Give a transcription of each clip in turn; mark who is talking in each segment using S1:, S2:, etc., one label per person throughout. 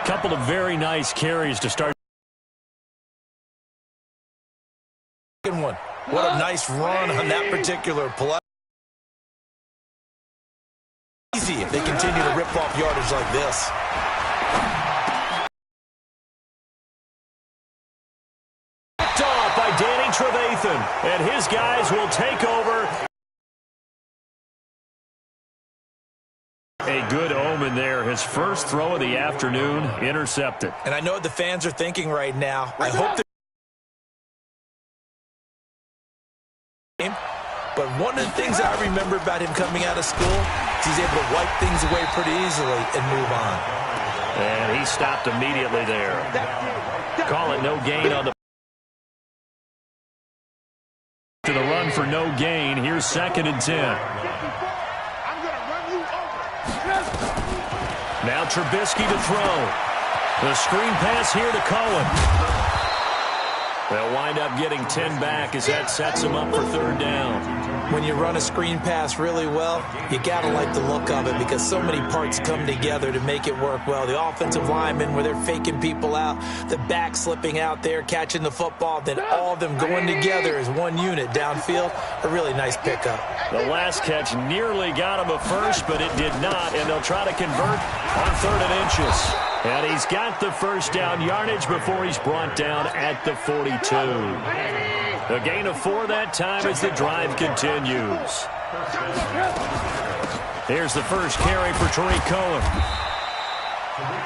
S1: Couple of very nice carries to start.
S2: One. What a nice run on that particular play. Easy if they continue to rip off yardage like this.
S1: Picked off by Danny Trevathan, and his guys will take over. A good omen there. His first throw of the afternoon, intercepted.
S2: And I know what the fans are thinking right now. I hope but one of the things I remember about him coming out of school is he's able to wipe things away pretty easily and move on.
S1: And he stopped immediately there. Call it no gain on the to the run for no gain. Here's 2nd and 10. Now Trubisky to throw. The screen pass here to Cohen. They'll wind up getting 10 back as that sets them up for 3rd down.
S2: When you run a screen pass really well, you got to like the look of it because so many parts come together to make it work well. The offensive linemen where they're faking people out, the back slipping out there, catching the football, then all of them going together as one unit downfield. A really nice pickup.
S1: The last catch nearly got him a first, but it did not, and they'll try to convert on 3rd and inches. And he's got the first down yardage before he's brought down at the 42. A gain of 4 that time as the drive continues. Here's the first carry for Tariq Cohen.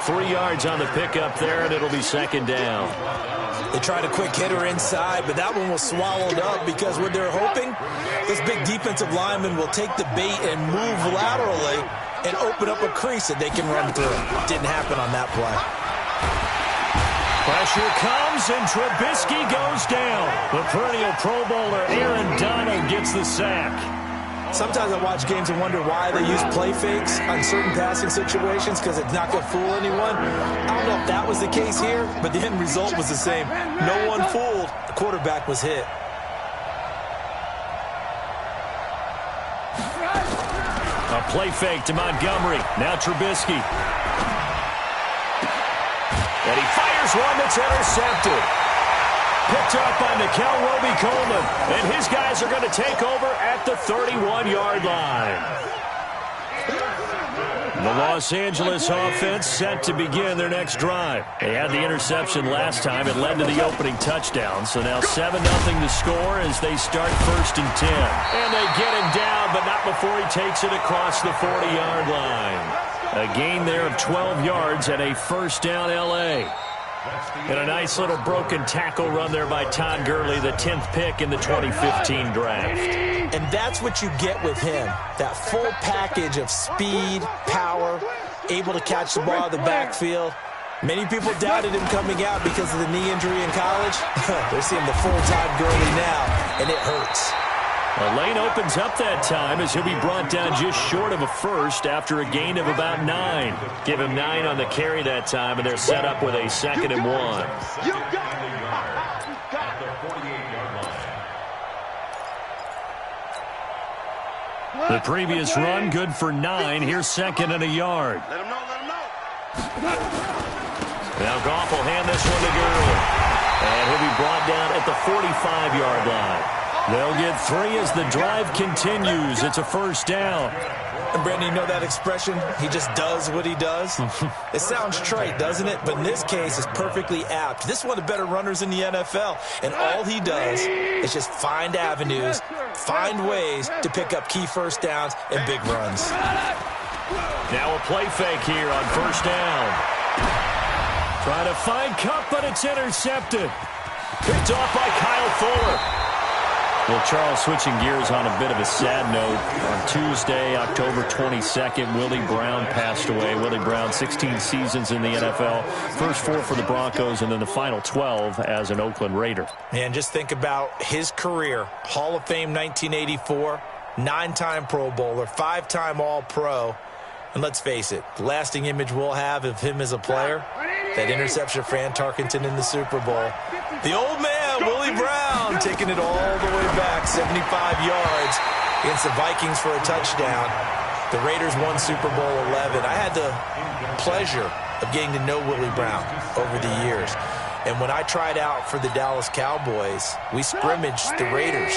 S1: 3 yards on the pickup there, and it'll be 2nd down.
S2: They tried a quick hitter inside, but that one was swallowed up because what they're hoping, this big defensive lineman will take the bait and move laterally and open up a crease that they can run through. Didn't happen on that play.
S1: Pressure comes, and Trubisky goes down. The perennial Pro Bowler Aaron Donald gets the sack.
S2: Sometimes I watch games and wonder why they use play fakes on certain passing situations because it's not going to fool anyone. I don't know if that was the case here, but the end result was the same. No one fooled. The quarterback was hit.
S1: A play fake to Montgomery. Now Trubisky. And he fires one that's intercepted. Picked up by Nickel Roby-Coleman. And his guys are going to take over at the 31-yard line. The Los Angeles offense set to begin their next drive. They had the interception last time. It led to the opening touchdown. So now 7-0 to score as they start 1st and 10. And they get him down, but not before he takes it across the 40-yard line. A gain there of 12 yards and a 1st down L.A. And a nice little broken tackle run there by Todd Gurley, the 10th pick in the 2015 draft.
S2: And that's what you get with him, that full package of speed, power, able to catch the ball out of the backfield. Many people doubted him coming out because of the knee injury in college. They're seeing the full Todd Gurley now, and it hurts.
S1: The lane opens up that time as he'll be brought down just short of a first after a gain of about 9. Give him 9 on the carry that time, and they're set up with a 2nd and 1. The previous run, good for 9. Here's 2nd and a yard.
S3: Let him know, let him know.
S1: Now Goff will hand this one to Gurley. And he'll be brought down at the 45-yard line. They'll get 3 as the drive continues. It's a 1st down.
S2: And, Brandon, you know that expression? He just does what he does? It sounds trite, doesn't it? But in this case, it's perfectly apt. This is one of the better runners in the NFL. And all he does is just find avenues, find ways to pick up key 1st downs and big runs.
S1: Now a play fake here on 1st down. Trying to find Kupp, but it's intercepted. Picked off by Kyle Fuller. Well, Charles, switching gears on a bit of a sad note. On Tuesday, October 22nd, Willie Brown passed away. Willie Brown, 16 seasons in the NFL. First 4 for the Broncos, and then the final 12 as an Oakland Raider.
S2: Man, just think about his career. Hall of Fame 1984, 9-time Pro Bowler, 5-time All-Pro. And let's face it, the lasting image we'll have of him as a player, that interception of Fran Tarkenton in the Super Bowl. The old man, Willie Brown, taking it all the way back, 75 yards against the Vikings for a touchdown. The Raiders won Super Bowl 11. I had the pleasure of getting to know Willie Brown over the years. And when I tried out for the Dallas Cowboys, we scrimmaged the Raiders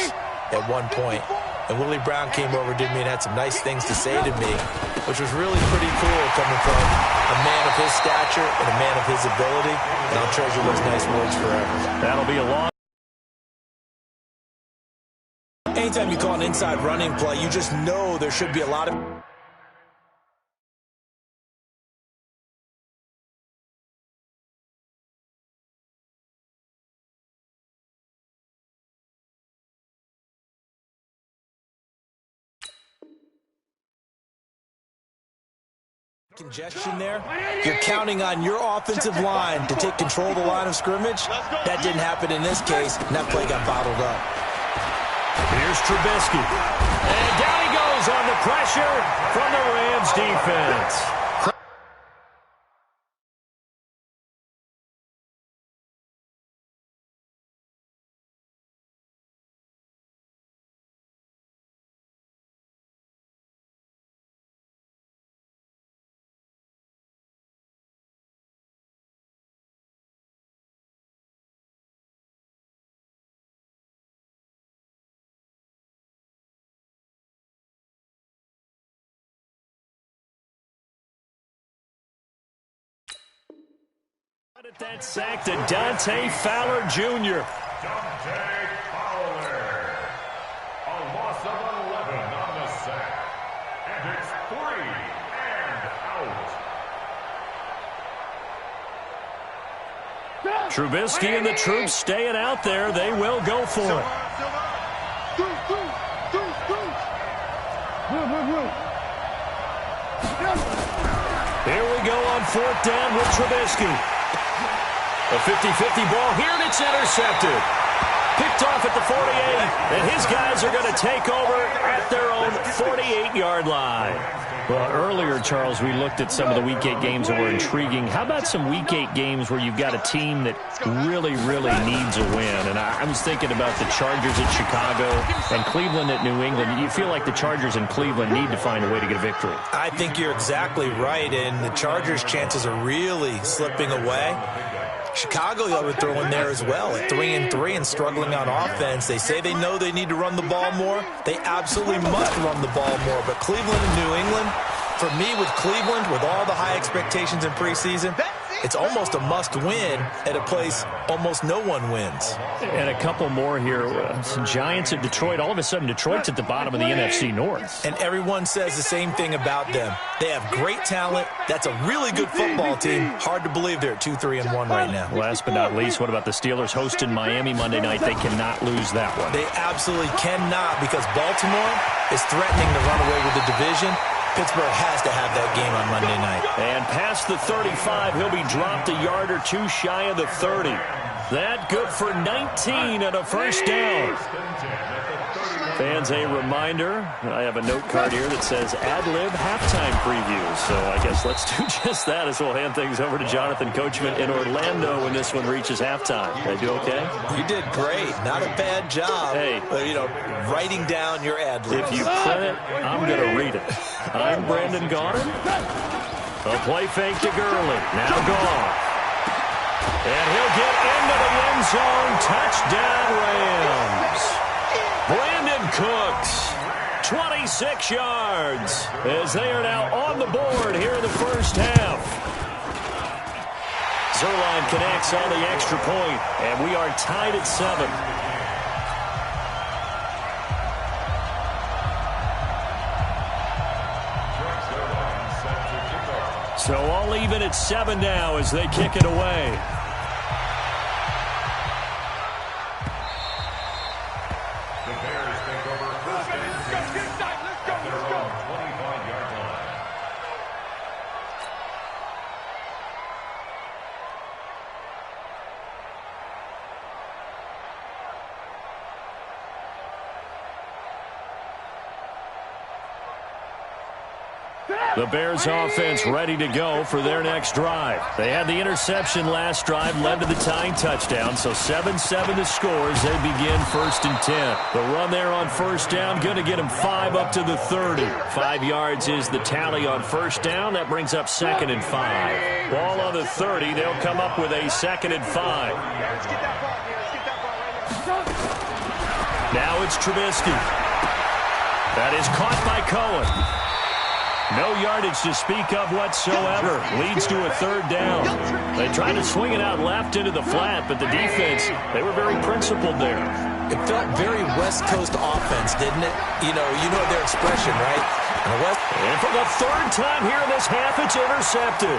S2: at one point. And Willie Brown came over, did me, and had some nice things to say to me, which was really pretty cool coming from a man of his stature and a man of his ability. And I'll treasure those nice words forever.
S1: That'll be a long.
S2: Anytime you call an inside running play, you just know there should be a lot of... congestion there. You're counting on your offensive line to take control of the line of scrimmage. That didn't happen in this case, and that play got bottled up.
S1: Here's Trubisky. And down he goes on the pressure from the Rams defense. At that sack to Dante Fowler Jr.
S3: Dante Fowler. A loss of 11 on the sack. And it's 3 and out.
S1: Trubisky and the troops staying out there. They will go for it. Here we go on 4th down with Trubisky. A 50-50 ball here, and it's intercepted. Picked off at the 48, and his guys are going to take over at their own 48-yard line. Well, earlier, Charles, we looked at some of the Week 8 games that were intriguing. How about some Week 8 games where you've got a team that really, really needs a win? And I was thinking about the Chargers at Chicago and Cleveland at New England. You feel like the Chargers in Cleveland need to find a way to get a victory.
S2: I think you're exactly right, and the Chargers' chances are really slipping away. Chicago, you would throw in there as well at 3-3 and struggling on offense. They say they know they need to run the ball more. They absolutely must run the ball more. But Cleveland and New England, for me with Cleveland, with all the high expectations in preseason, it's almost a must-win at a place almost no one wins.
S1: And a couple more here. Some Giants at Detroit. All of a sudden, Detroit's at the bottom of the NFC North.
S2: And everyone says the same thing about them. They have great talent. That's a really good football team. Hard to believe they're at 2-3-1 right now.
S1: Last but not least, what about the Steelers hosting Miami Monday night? They cannot lose that one.
S2: They absolutely cannot, because Baltimore is threatening to run away with the division. Pittsburgh has to have that game on Monday night.
S1: And past the 35, he'll be dropped a yard or two shy of the 30. That good for 19 and a first down. Fans, a reminder, I have a note card here that says ad-lib halftime preview. So I guess let's do just that as we'll hand things over to Jonathan Coachman in Orlando when this one reaches halftime. Did I do okay?
S2: You did great. Not a bad job.
S1: Hey.
S2: Writing down your ad-lib.
S1: If you print it, I'm going to read it. I'm Brandon Gaudin. A play fake to Gurley. Now gone. And he'll get into the end zone. Touchdown, Rams. Brandon Cooks, 26 yards, as they are now on the board here in the first half. Zerline connects on the extra point, and we are tied at 7. So all even at 7 now as they kick it away. The Bears offense ready to go for their next drive. They had the interception last drive, led to the tying touchdown, so 7-7 the score as they begin 1st and 10. The run there on first down, going to get them 5 up to the 30. 5 yards is the tally on first down. That brings up 2nd and 5. Ball on the 30. They'll come up with a 2nd and 5. Now it's Trubisky. That is caught by Cohen. No yardage to speak of whatsoever. Leads to a 3rd down. They tried to swing it out left into the flat, but the defense, they were very principled there.
S2: It felt very West Coast offense, didn't it? You know their expression, right?
S1: And for the 3rd time here in this half, it's intercepted.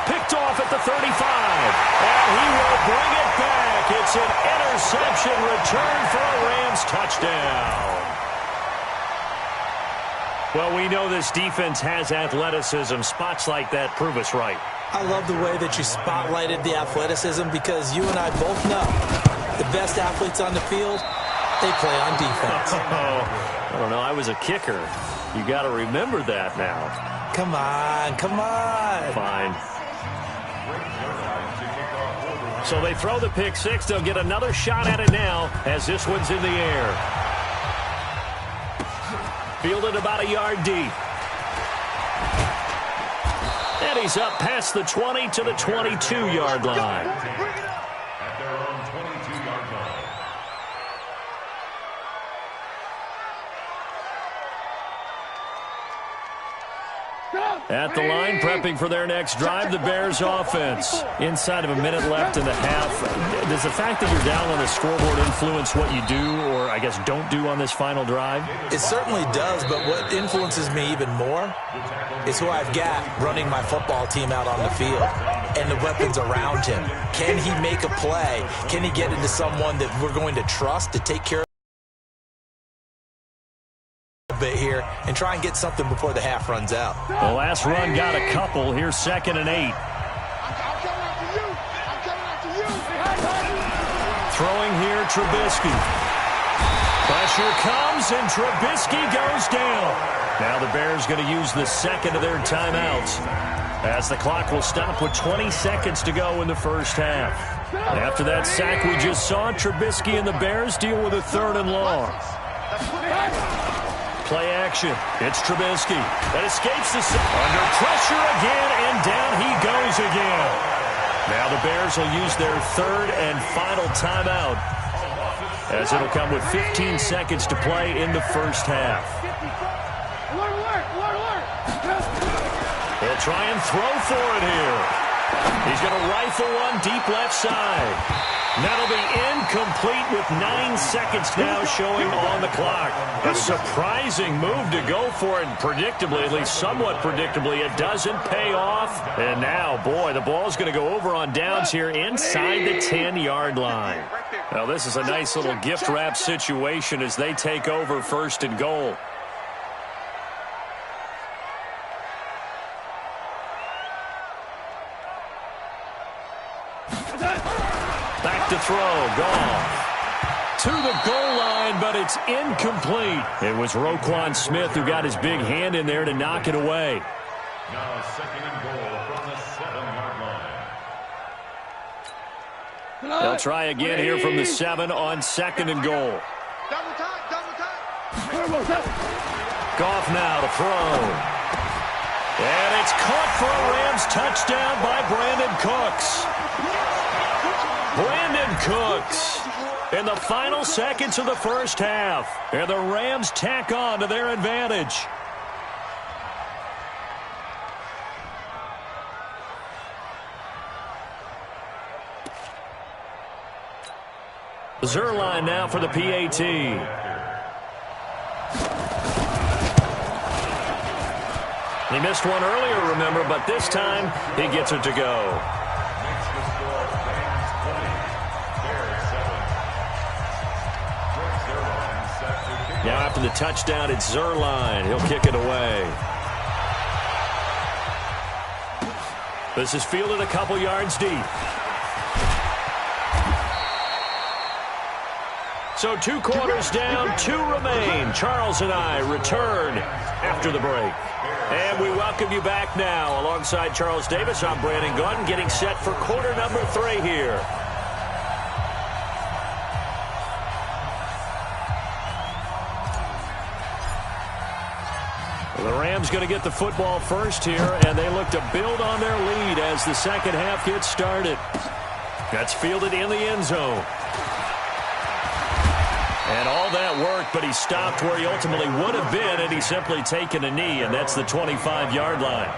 S1: Picked off at the 35. And he will bring it back. It's an interception return for a Rams touchdown. Well, we know this defense has athleticism. Spots like that prove us right.
S2: I love the way that you spotlighted the athleticism because you and I both know the best athletes on the field, they play on defense.
S1: I don't know. I was a kicker. You got to remember that now.
S2: Come on, come on.
S1: Fine. So they throw the pick six. They'll get another shot at it now as this one's in the air. Fielded about a yard deep. And he's up past the 20 to the 22-yard line.
S3: At their own 22-yard line.
S1: At the line, prepping for their next drive, the Bears offense. Inside of a minute left in the half. Does the fact that you're down on the scoreboard influence what you do, or I guess don't do on this final drive?
S2: It certainly does, but what influences me even more is who I've got running my football team out on the field and the weapons around him. Can he make a play? Can he get into someone that we're going to trust to take care of bit here and try and get something before the half runs out?
S1: The last run got a couple. Here's 2nd and 8. Throwing here, Trubisky. Pressure comes, and Trubisky goes down. Now the Bears going to use the 2nd of their timeouts as the clock will stop with 20 seconds to go in the first half. After that sack we just saw, Trubisky and the Bears deal with a 3rd and long. Play action. It's Trubisky. That escapes the under pressure again, and down he goes again. Now the Bears will use their 3rd and final timeout as it'll come with 15 seconds to play in the first half. He'll try and throw for it here. He's going to rifle one deep left side. That'll be incomplete with 9 seconds now showing on the clock. A surprising move to go for it, and predictably, at least somewhat predictably, it doesn't pay off. And now, boy, the ball's going to go over on downs here inside the 10-yard line. Now, this is a nice little gift wrap situation as they take over 1st and goal. Back to throw, Goff. To the goal line, but it's incomplete. It was Roquan Smith who got his big hand in there to knock it away.
S3: Now 2nd and goal from the 7-yard line.
S1: They'll try again here from the 7 on 2nd and goal. Goff now to throw. And it's caught for a Rams touchdown by Brandon Cooks. Brandon Cooks in the final seconds of the first half. And the Rams tack on to their advantage. Zerline now for the PAT. He missed one earlier, remember, but this time he gets it to go. Now after the touchdown, it's Zerline. He'll kick it away. This is fielded a couple yards deep. So 2 quarters down, 2 remain. Charles and I return after the break. And we welcome you back now. Alongside Charles Davis, I'm Brandon Gunn, getting set for quarter number 3 here. The Rams going to get the football first here, and they look to build on their lead as the second half gets started. That's fielded in the end zone. And all that worked, but he stopped where he ultimately would have been, and he's simply taken a knee, and that's the 25-yard line.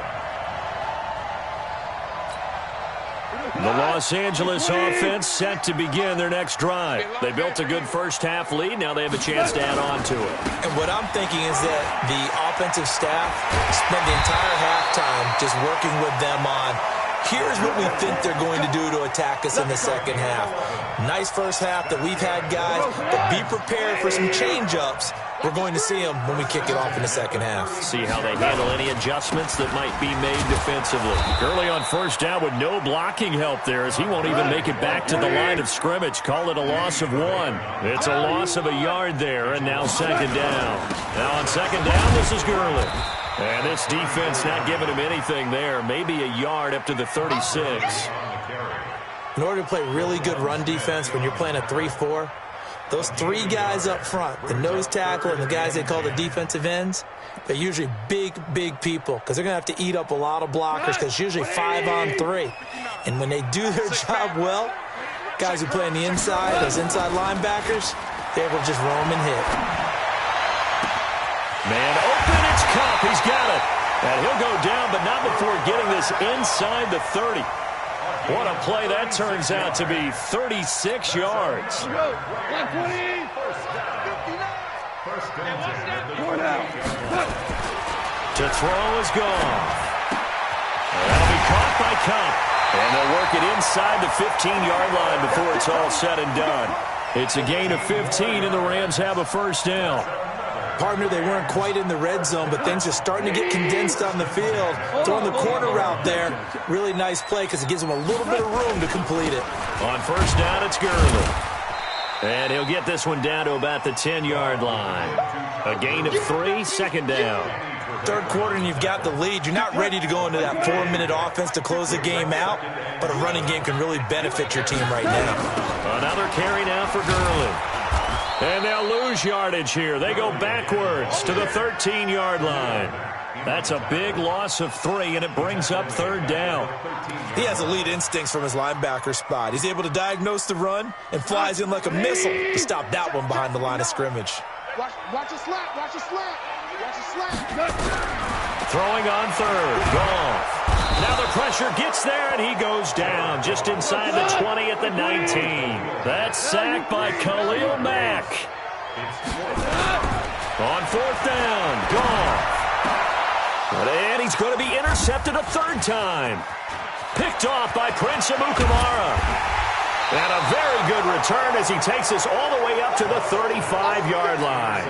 S1: The Los Angeles offense set to begin their next drive. They built a good first-half lead. Now they have a chance to add on to it.
S2: And what I'm thinking is that the offensive staff spent the entire halftime just working with them on, here's what we think they're going to do to attack us in the second half. Nice first half that we've had, guys, but be prepared for some change-ups. We're going to see them when we kick it off in the second half.
S1: See how they handle any adjustments that might be made defensively. Gurley on first down with no blocking help there, as he won't even make it back to the line of scrimmage. Call it a loss of 1. It's a loss of a yard there, and now second down. Now on second down, this is Gurley. And this defense not giving him anything there. Maybe a yard up to the 36.
S2: In order to play really good run defense when you're playing a 3-4, those 3 guys up front, the nose tackle and the guys they call the defensive ends, they're usually big, big people because they're going to have to eat up a lot of blockers because it's usually 5 on 3. And when they do their job well, guys who play on the inside, those inside linebackers, they're able to just roam and hit.
S1: Man open, it's Cup. He's got it. And he'll go down, but not before getting this inside the 30. What a play that turns out to be. 36 yards. To throw is gone. That'll be caught by Cup. And they'll work it inside the 15-yard line before it's all said and done. It's a gain of 15, and the Rams have a first down.
S2: Partner, they weren't quite in the red zone, but things are starting to get condensed on the field. Throwing the corner route there, really nice play because it gives them a little bit of room to complete it.
S1: On first down, it's Gurley. And he'll get this one down to about the 10-yard line. A gain of 3, second down.
S2: Third quarter and you've got the lead. You're not ready to go into that 4-minute offense to close the game out, but a running game can really benefit your team right now.
S1: Another carry now for Gurley. And they'll lose yardage here. They go backwards to the 13-yard line. That's a big loss of 3, and it brings up third down.
S2: He has elite instincts from his linebacker spot. He's able to diagnose the run and flies in like a missile to stop that one behind the line of scrimmage.
S4: Watch a slant. Watch a slant. Watch a slant.
S1: Throwing on third. Goff. Now the pressure gets there, and he goes down just inside the 20 at the 19. That's sacked by Khalil Mack. On fourth down, Goff. And he's going to be intercepted a third time. Picked off by Prince Amukamara. And a very good return as he takes us all the way up to the 35-yard line.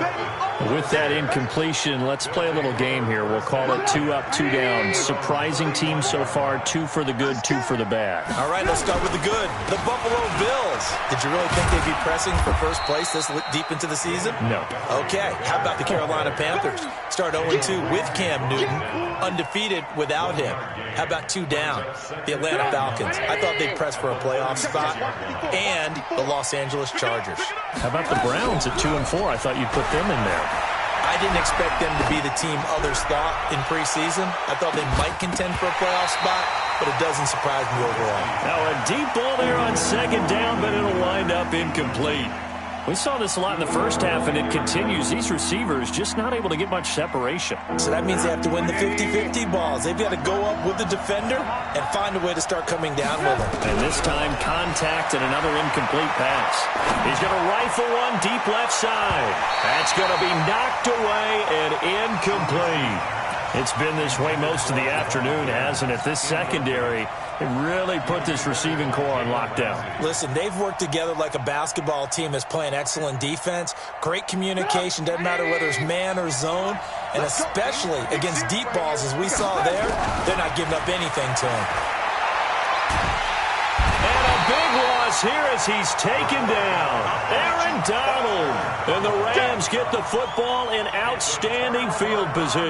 S1: With that incompletion, let's play a little game here. We'll call it 2 up, 2 down. Surprising team so far, 2 for the good, 2 for the bad.
S2: All right, let's start with the good. The Buffalo Bills. Did you really think they'd be pressing for first place this deep into the season?
S1: No.
S2: Okay, how about the Carolina Panthers? Start 0-2 with Cam Newton, undefeated without him. How about 2 down? The Atlanta Falcons. I thought they'd press for a playoff spot. And the Los Angeles Chargers.
S1: How about the Browns at 2 and 4? I thought you'd put them in there.
S2: I didn't expect them to be the team others thought in preseason. I thought they might contend for a playoff spot, but it doesn't surprise me overall.
S1: Now a deep ball there on second down, but it'll wind up incomplete. We saw this a lot in the first half, and it continues. These receivers just not able to get much separation.
S2: So that means they have to win the 50-50 balls. They've got to go up with the defender and find a way to start coming down with him.
S1: And this time, contact and another incomplete pass. He's going to rifle one deep left side. That's going to be knocked away and incomplete. It's been this way most of the afternoon, hasn't it? This secondary, it really put this receiving core on lockdown.
S2: Listen, they've worked together like a basketball team that's playing excellent defense. Great communication, doesn't matter whether it's man or zone. And especially against deep balls, as we saw there, they're not giving up anything to him.
S1: And a big loss here as he's taken down. Aaron Donald. And the Rams get the football in outstanding field position.